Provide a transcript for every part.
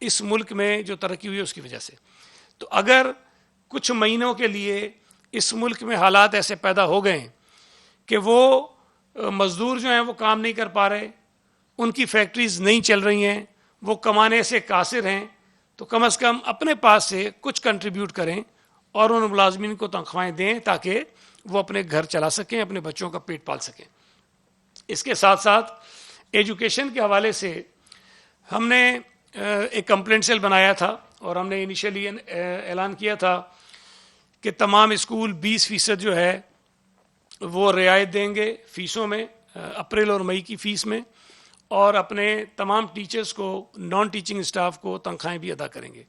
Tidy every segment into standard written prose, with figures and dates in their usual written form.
اس ملک میں جو ترقی ہوئی ہے اس کی وجہ سے. تو اگر کچھ مہینوں کے لیے اس ملک میں حالات ایسے پیدا ہو گئے کہ وہ مزدور جو ہیں وہ کام نہیں کر پا رہے, ان کی فیکٹریز نہیں چل رہی ہیں, وہ کمانے سے قاصر ہیں, تو کم از کم اپنے پاس سے کچھ کنٹریبیوٹ کریں اور ان ملازمین کو تنخواہیں دیں تاکہ وہ اپنے گھر چلا سکیں, اپنے بچوں کا پیٹ پال سکیں. اس کے ساتھ ساتھ ایجوکیشن کے حوالے سے ہم نے ایک کمپلینٹ سیل بنایا تھا اور ہم نے انیشیلی اعلان کیا تھا کہ تمام اسکول 20% جو ہے وہ رعایت دیں گے فیسوں میں, اپریل اور مئی کی فیس میں, اور اپنے تمام ٹیچرز کو, نان ٹیچنگ اسٹاف کو تنخواہیں بھی ادا کریں گے.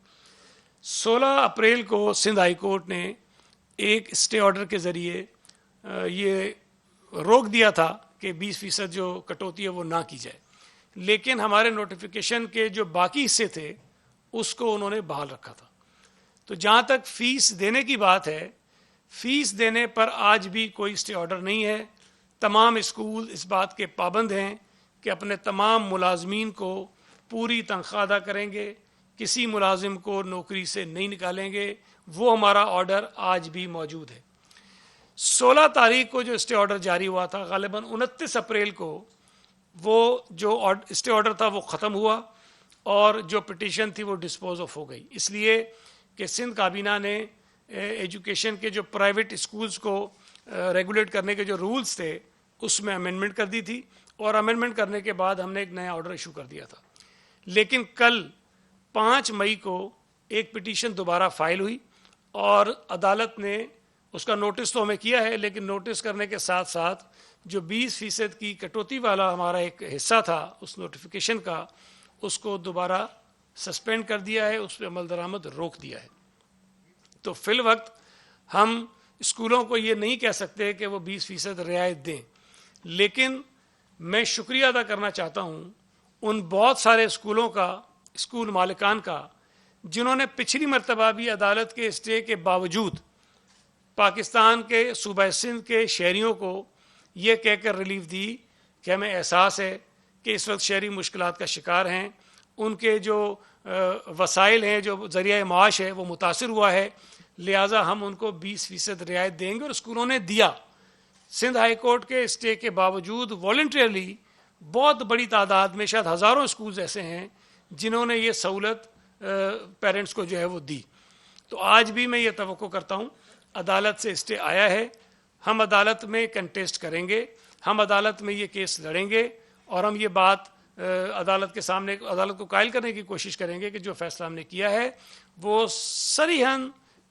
16 اپریل کو سندھ ہائی کورٹ نے ایک اسٹے آرڈر کے ذریعے یہ روک دیا تھا کہ 20% جو کٹوتی ہے وہ نہ کی جائے, لیکن ہمارے نوٹیفیکیشن کے جو باقی حصے تھے اس کو انہوں نے بحال رکھا تھا. تو جہاں تک فیس دینے کی بات ہے, فیس دینے پر آج بھی کوئی اسٹے آرڈر نہیں ہے. تمام اسکول اس بات کے پابند ہیں کہ اپنے تمام ملازمین کو پوری تنخواہ ادا کریں گے, کسی ملازم کو نوکری سے نہیں نکالیں گے. وہ ہمارا آرڈر آج بھی موجود ہے. 16 تاریخ کو جو اسٹے آرڈر جاری ہوا تھا, غالباً 29 اپریل کو وہ جو اسٹے آرڈر تھا وہ ختم ہوا اور جو پٹیشن تھی وہ ڈسپوز آف ہو گئی, اس لیے کہ سندھ کابینہ نے ایجوکیشن کے جو پرائیویٹ اسکولز کو ریگولیٹ کرنے کے جو رولز تھے اس میں امینڈمنٹ کر دی تھی, اور امینڈمنٹ کرنے کے بعد ہم نے ایک نیا آرڈر ایشو کر دیا تھا. لیکن کل 5 مئی کو ایک پٹیشن دوبارہ فائل ہوئی اور عدالت نے اس کا نوٹس تو ہمیں کیا ہے, لیکن نوٹس کرنے کے ساتھ ساتھ جو 20% کی کٹوتی والا ہمارا ایک حصہ تھا اس نوٹیفیکیشن کا, اس کو دوبارہ سسپینڈ کر دیا ہے, اس پہ عمل درآمد روک دیا ہے. تو فی الوقت ہم اسکولوں کو یہ نہیں کہہ سکتے کہ وہ 20% رعایت دیں, لیکن میں شکریہ ادا کرنا چاہتا ہوں ان بہت سارے اسکولوں کا, اسکول مالکان کا, جنہوں نے پچھلی مرتبہ بھی عدالت کے اسٹے کے باوجود پاکستان کے صوبہ سندھ کے شہریوں کو یہ کہہ کر ریلیف دی کہ ہمیں احساس ہے کہ اس وقت شہری مشکلات کا شکار ہیں, ان کے جو وسائل ہیں, جو ذریعہ معاش ہے وہ متاثر ہوا ہے, لہٰذا ہم ان کو 20% رعایت دیں گے, اور اسکولوں نے دیا. سندھ ہائی کورٹ کے اسٹے کے باوجود والنٹریلی بہت بڑی تعداد میں, شاید ہزاروں اسکولز ایسے ہیں جنہوں نے یہ سہولت پیرنٹس کو جو ہے وہ دی. تو آج بھی میں یہ توقع کرتا ہوں, عدالت سے اسٹے آیا ہے, ہم عدالت میں کنٹیسٹ کریں گے, ہم عدالت میں یہ کیس لڑیں گے, اور ہم یہ بات عدالت کے سامنے, عدالت کو قائل کرنے کی کوشش کریں گے کہ جو فیصلہ ہم نے کیا ہے وہ صریحاً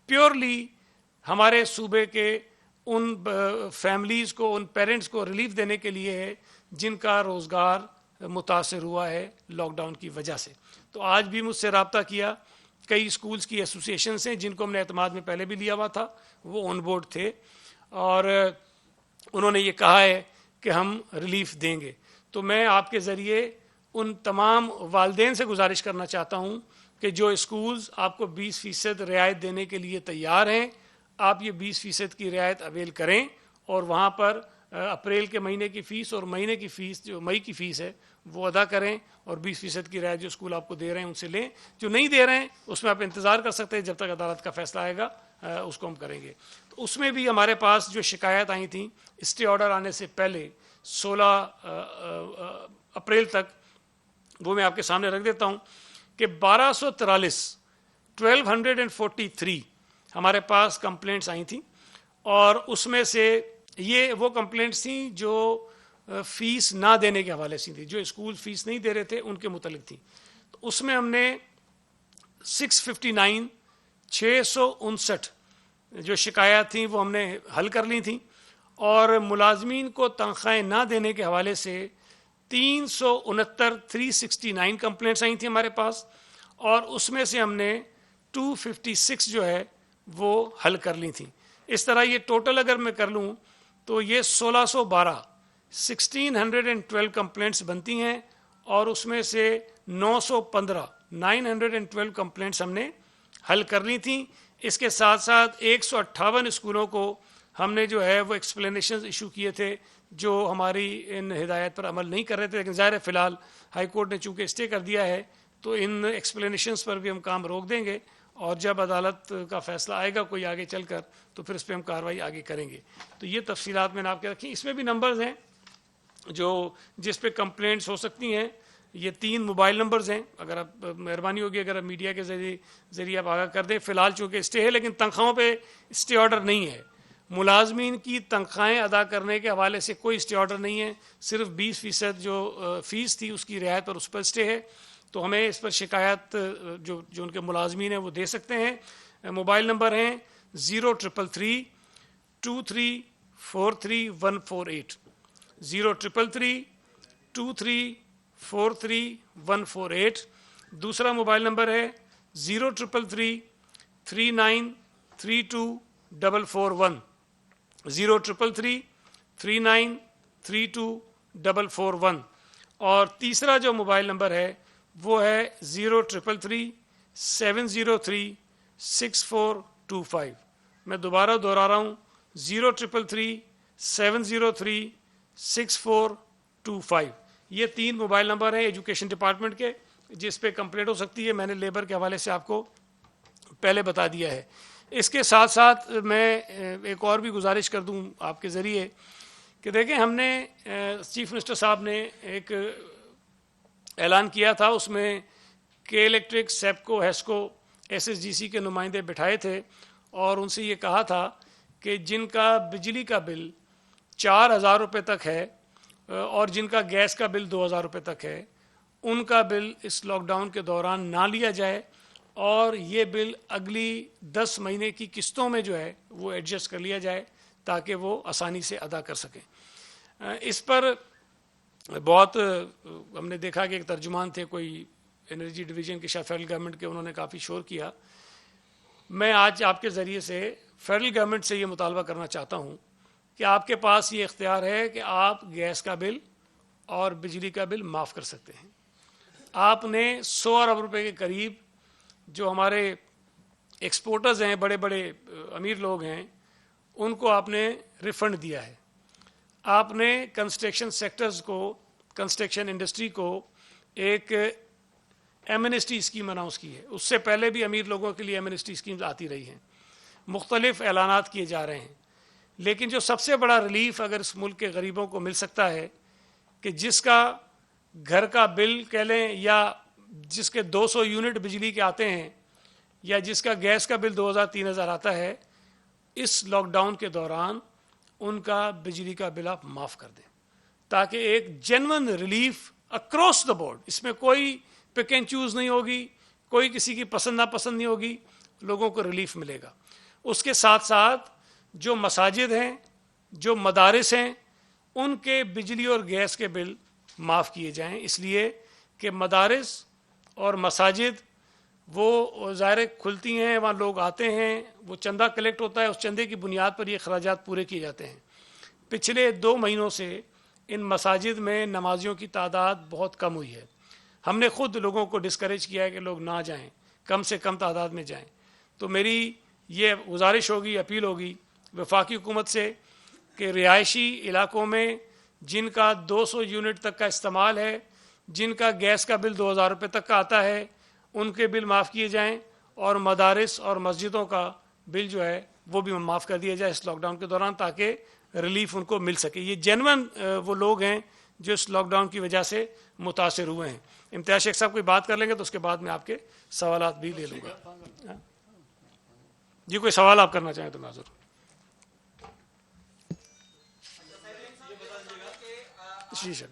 پیورلی ہمارے صوبے کے ان فیملیز کو, ان پیرنٹس کو ریلیف دینے کے لیے ہے جن کا روزگار متاثر ہوا ہے لاک ڈاؤن کی وجہ سے. تو آج بھی مجھ سے رابطہ کیا کئی اسکولز کی ایسوسیشنز ہیں جن کو ہم نے اعتماد میں پہلے بھی لیا ہوا تھا, وہ آن بورڈ تھے, اور انہوں نے یہ کہا ہے کہ ہم ریلیف دیں گے. تو میں آپ کے ذریعے ان تمام والدین سے گزارش کرنا چاہتا ہوں کہ جو اسکولز آپ کو 20% رعایت دینے کے لیے تیار ہیں, آپ یہ 20% کی رعایت اویل کریں, اور وہاں پر اپریل کے مہینے کی فیس اور مہینے کی فیس, جو مئی کی فیس ہے وہ ادا کریں, اور 20% کی رعایت جو اسکول آپ کو دے رہے ہیں ان سے لیں. جو نہیں دے رہے ہیں اس میں آپ انتظار کر سکتے ہیں جب تک عدالت کا فیصلہ آئے گا, اس کو ہم کریں گے. تو اس میں بھی ہمارے پاس جو شکایت آئی تھیں اسٹے آرڈر آنے سے پہلے 16 اپریل تک, وہ میں آپ کے سامنے رکھ دیتا ہوں کہ 1243 ہمارے پاس کمپلینٹس آئی تھیں, اور اس میں سے یہ وہ کمپلینٹس تھیں جو فیس نہ دینے کے حوالے سے تھیں, جو اسکول فیس نہیں دے رہے تھے ان کے متعلق تھیں. تو اس میں ہم نے 659 جو شکایات تھیں وہ ہم نے حل کر لی تھیں, اور ملازمین کو تنخواہیں نہ دینے کے حوالے سے 369 کمپلینٹس آئی تھیں ہمارے پاس, اور اس میں سے ہم نے 256 جو ہے وہ حل کر لی تھیں. اس طرح یہ ٹوٹل اگر میں کر لوں تو یہ 1612 کمپلینٹس بنتی ہیں, اور اس میں سے 912 کمپلینٹس ہم نے حل کر لی تھیں. اس کے ساتھ ساتھ 158 اسکولوں کو ہم نے جو ہے وہ ایکسپلینیشنز ایشو کیے تھے جو ہماری ان ہدایت پر عمل نہیں کر رہے تھے, لیکن ظاہر ہے فی الحال ہائی کورٹ نے چونکہ اسٹے کر دیا ہے تو ان ایکسپلینیشنز پر بھی ہم کام روک دیں گے, اور جب عدالت کا فیصلہ آئے گا کوئی آگے چل کر تو پھر اس پہ ہم کارروائی آگے کریں گے. تو یہ تفصیلات میں نے آپ کے رکھی. اس میں بھی نمبرز ہیں جو جس پہ کمپلینٹس ہو سکتی ہیں. یہ 3 موبائل نمبرز ہیں, اگر آپ مہربانی ہوگی اگر آپ میڈیا کے ذریعے آپ آگاہ کر دیں. فی الحال چونکہ اسٹے ہے لیکن تنخواہوں پہ اسٹے آرڈر نہیں ہے. ملازمین کی تنخواہیں ادا کرنے کے حوالے سے کوئی اسٹے آرڈر نہیں ہے, صرف 20% جو فیس تھی اس کی رعایت اور اس پر اسٹے ہے. تو ہمیں اس پر شکایت جو ان کے ملازمین ہیں وہ دے سکتے ہیں. موبائل نمبر ہیں 0333 2343 148 0333 2343 148. دوسرا موبائل نمبر ہے 0333 3932 441 0333 3932 441. اور تیسرا جو موبائل نمبر ہے وہ ہے 0333 703 6425. میں دوبارہ دہرا رہا ہوں 0333 703 6425. یہ 3 موبائل نمبر ہیں ایجوکیشن ڈپارٹمنٹ کے جس پہ کمپلینٹ ہو سکتی ہے. میں نے لیبر کے حوالے سے آپ کو پہلے بتا دیا ہے. اس کے ساتھ ساتھ میں ایک اور بھی گزارش کر دوں آپ کے ذریعے کہ دیکھیں, ہم نے چیف منسٹر صاحب نے ایک اعلان کیا تھا, اس میں کے الیکٹرک, سیپکو, ہیسکو, SSGC کے نمائندے بٹھائے تھے اور ان سے یہ کہا تھا کہ جن کا بجلی کا بل 4,000 روپے تک ہے اور جن کا گیس کا بل 2,000 روپے تک ہے, ان کا بل اس لاک ڈاؤن کے دوران نہ لیا جائے اور یہ بل اگلی 10 مہینے کی قسطوں میں جو ہے وہ ایڈجسٹ کر لیا جائے تاکہ وہ آسانی سے ادا کر سکیں. اس پر بہت ہم نے دیکھا کہ ایک ترجمان تھے کوئی انرجی ڈویژن کے شاید فیڈرل گورنمنٹ کے, انہوں نے کافی شور کیا. میں آج آپ کے ذریعے سے فیڈرل گورنمنٹ سے یہ مطالبہ کرنا چاہتا ہوں کہ آپ کے پاس یہ اختیار ہے کہ آپ گیس کا بل اور بجلی کا بل معاف کر سکتے ہیں. آپ نے 100 ارب روپے کے قریب جو ہمارے ایکسپورٹرز ہیں, بڑے بڑے امیر لوگ ہیں, ان کو آپ نے ریفنڈ دیا ہے. آپ نے کنسٹرکشن سیکٹرز کو, کنسٹرکشن انڈسٹری کو ایک ایمنسٹی اسکیم اناؤنس کی ہے. اس سے پہلے بھی امیر لوگوں کے لیے ایمنسٹی اسکیمز آتی رہی ہیں, مختلف اعلانات کیے جا رہے ہیں. لیکن جو سب سے بڑا ریلیف اگر اس ملک کے غریبوں کو مل سکتا ہے کہ جس کا گھر کا بل کہہ لیں یا جس کے 200 یونٹ بجلی کے آتے ہیں یا جس کا گیس کا بل 2,000-3,000 آتا ہے, اس لاک ڈاؤن کے دوران ان کا بجلی کا بل آپ معاف کر دیں تاکہ ایک genuine relief across the board, اس میں کوئی پک اینڈ چوز نہیں ہوگی, کوئی کسی کی پسند ناپسند نہیں ہوگی, لوگوں کو ریلیف ملے گا. اس کے ساتھ ساتھ جو مساجد ہیں, جو مدارس ہیں, ان کے بجلی اور گیس کے بل معاف کیے جائیں, اس لیے کہ مدارس اور مساجد وہ ظاہر کھلتی ہیں, وہاں لوگ آتے ہیں, وہ چندہ کلیکٹ ہوتا ہے, اس چندے کی بنیاد پر یہ اخراجات پورے کیے جاتے ہیں. پچھلے 2 مہینوں سے ان مساجد میں نمازیوں کی تعداد بہت کم ہوئی ہے. ہم نے خود لوگوں کو ڈسکریج کیا ہے کہ لوگ نہ جائیں, کم سے کم تعداد میں جائیں. تو میری یہ گزارش ہوگی, اپیل ہوگی وفاقی حکومت سے کہ رہائشی علاقوں میں جن کا 200 یونٹ تک کا استعمال ہے, جن کا گیس کا بل 2,000 روپے تک کا آتا ہے, ان کے بل معاف کیے جائیں اور مدارس اور مسجدوں کا بل جو ہے وہ بھی معاف کر دیا جائے اس لاک ڈاؤن کے دوران تاکہ ریلیف ان کو مل سکے. یہ جینون وہ لوگ ہیں جو اس لاک ڈاؤن کی وجہ سے متاثر ہوئے ہیں. امتیاز شیخ صاحب کوئی بات کر لیں گے تو اس کے بعد میں آپ کے سوالات بھی لے لوں گا. جی کوئی سوال آپ کرنا چاہیں تو میں ضرور. جی سر.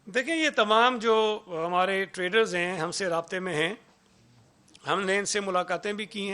دیکھیں یہ تمام جو ہمارے ٹریڈرز ہیں ہم سے رابطے میں ہیں, ہم نے ان سے ملاقاتیں بھی کی ہیں.